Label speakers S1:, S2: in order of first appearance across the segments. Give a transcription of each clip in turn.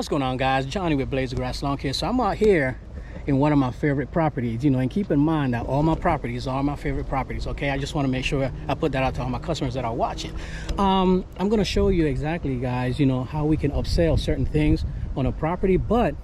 S1: What's going on, guys? Johnny with Blaze of Grass Lawn Care. So I'm out here in one of my favorite properties, you know, and keep in mind that all my properties are my favorite properties. Okay, I just want to make sure I put that out to all my customers that are watching. I'm going to show you exactly, guys, you know, how we can upsell certain things on a property. But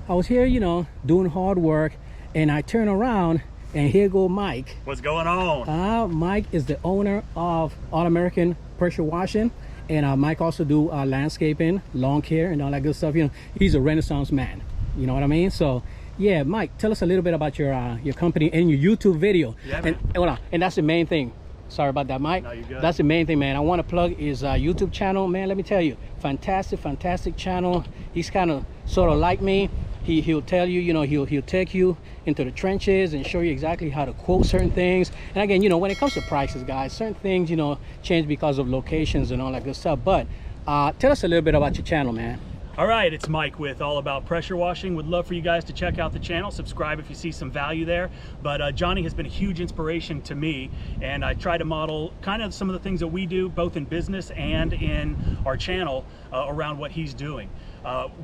S1: I was here, you know, doing hard work, and I turn around and here go Mike.
S2: What's going on?
S1: Mike is the owner of All American Pressure Washing, and Mike also do landscaping, lawn care, and all that good stuff. You know, he's a Renaissance man. You know what I mean? So yeah, Mike, tell us a little bit about your company and your YouTube video.
S2: Yeah,
S1: and hold on, and that's the main thing. Sorry about that, Mike.
S2: No, you're good.
S1: That's the main thing, man. I want to plug his YouTube channel, man. Let me tell you, fantastic channel. He's kind of sort of like me. He'll tell you, you know, he'll take you into the trenches and show you exactly how to quote certain things. And again, you know, when it comes to prices, guys, certain things, you know, change because of locations and all that good stuff. But tell us a little bit about your channel, man.
S2: All right, it's Mike with All About Pressure Washing. Would love for you guys to check out the channel, subscribe if you see some value there. But Johnny has been a huge inspiration to me, and I try to model kind of some of the things that we do, both in business and in our channel, around what he's doing.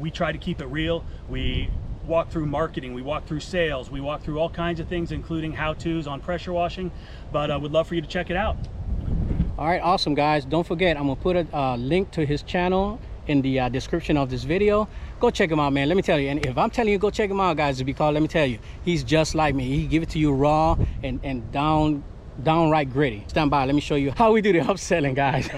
S2: We try to keep it real. We walk through marketing, we walk through sales, we walk through all kinds of things, including how-tos on pressure washing. But I would love for you to check it out.
S1: All right, awesome, guys. Don't forget, I'm gonna put a link to his channel in the description of this video. Go check him out, man. Let me tell you, and if I'm telling you go check him out, guys, it's because, let me tell you, he's just like me. He give it to you raw and downright gritty. Stand by, let me show you how we do the upselling, guys.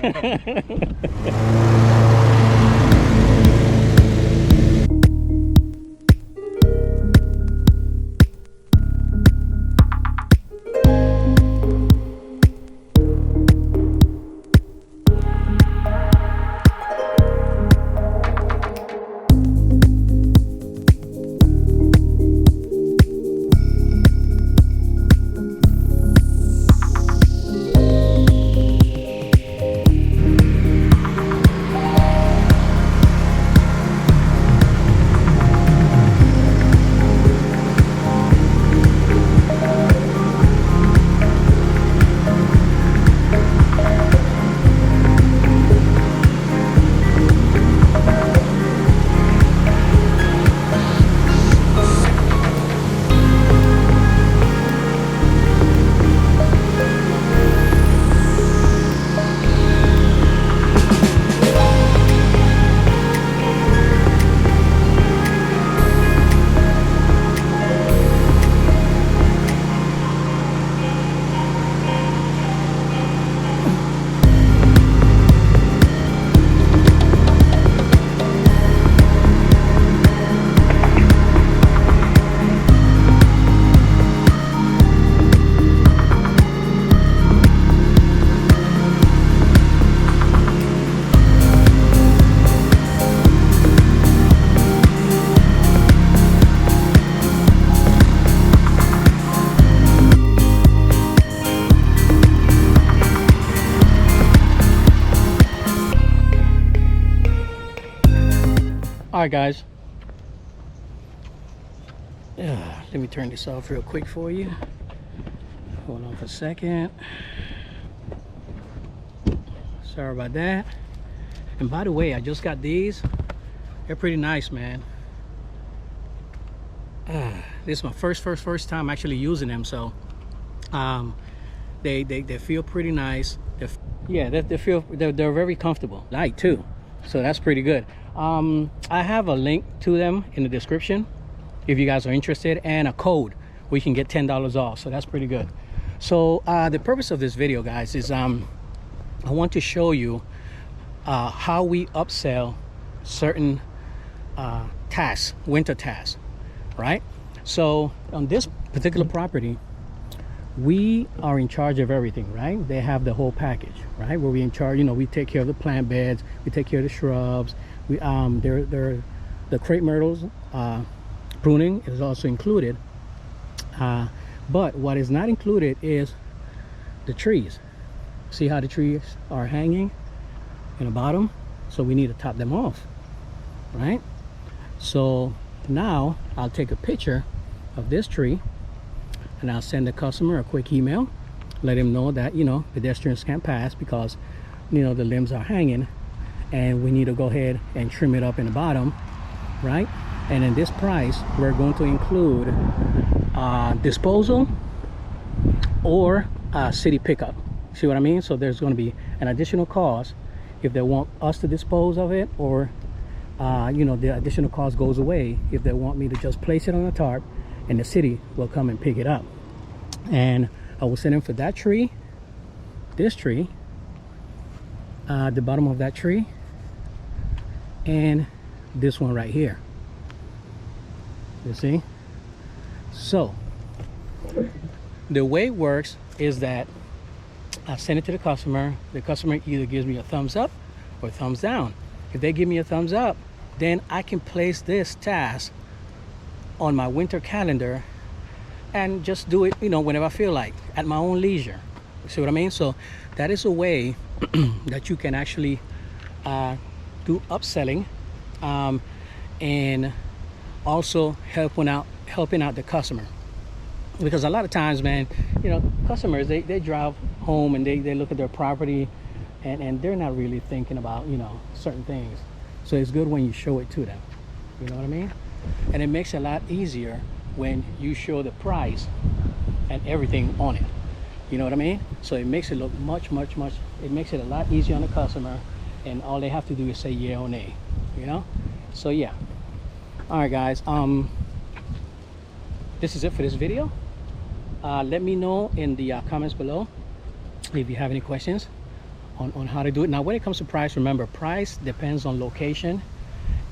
S1: All right, guys. Let me turn this off real quick for you. Hold on for a second. Sorry about that. And by the way, I just got these. They're pretty nice, man. This is my first time actually using them, so they feel pretty nice. They're very comfortable. Light too, so that's pretty good. I have a link to them in the description if you guys are interested, and a code we can get $10 off, so that's pretty good. So the purpose of this video, guys, is I want to show you how we upsell certain tasks, winter tasks, right? So on this particular property, we are in charge of everything, right? They have the whole package, right? Where we in charge, you know, we take care of the plant beds, we take care of the shrubs. We the crepe myrtles pruning is also included, but what is not included is the trees. See how the trees are hanging in the bottom? So we need to top them off, right? So now I'll take a picture of this tree and I'll send the customer a quick email, let him know that, you know, pedestrians can't pass because, you know, the limbs are hanging and we need to go ahead and trim it up in the bottom right? And in this price, we're going to include disposal or city pickup. See what I mean? So there's going to be an additional cost if they want us to dispose of it, or you know, the additional cost goes away if they want me to just place it on a tarp and the city will come and pick it up. And I will send them for that tree, this tree, the bottom of that tree, and this one right here. You see? So the way it works is that I send it to the customer either gives me a thumbs up or thumbs down. If they give me a thumbs up, then I can place this task on my winter calendar and just do it, you know, whenever I feel like, at my own leisure. See what I mean? So that is a way that you can actually do upselling, and also helping out the customer. Because a lot of times, man, you know, customers, they drive home and they look at their property and they're not really thinking about, you know, certain things. So it's good when you show it to them, you know what I mean? And it makes it a lot easier when you show the price and everything on it, you know what I mean? So it makes it look much, it makes it a lot easier on the customer, and all they have to do is say yeah or nay, you know? So yeah. All right, guys, this is it for this video. Let me know in the comments below if you have any questions on how to do it. Now, when it comes to price, remember, price depends on location.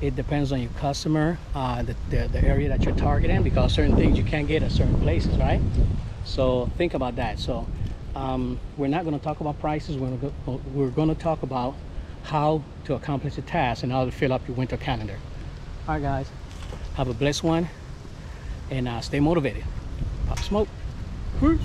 S1: It depends on your customer, the area that you're targeting, because certain things you can't get at certain places, right? So think about that. So we're not going to talk about prices. We're going to talk about how to accomplish the task and how to fill up your winter calendar. All right, guys, have a blessed one, and stay motivated. Pop smoke. Peace.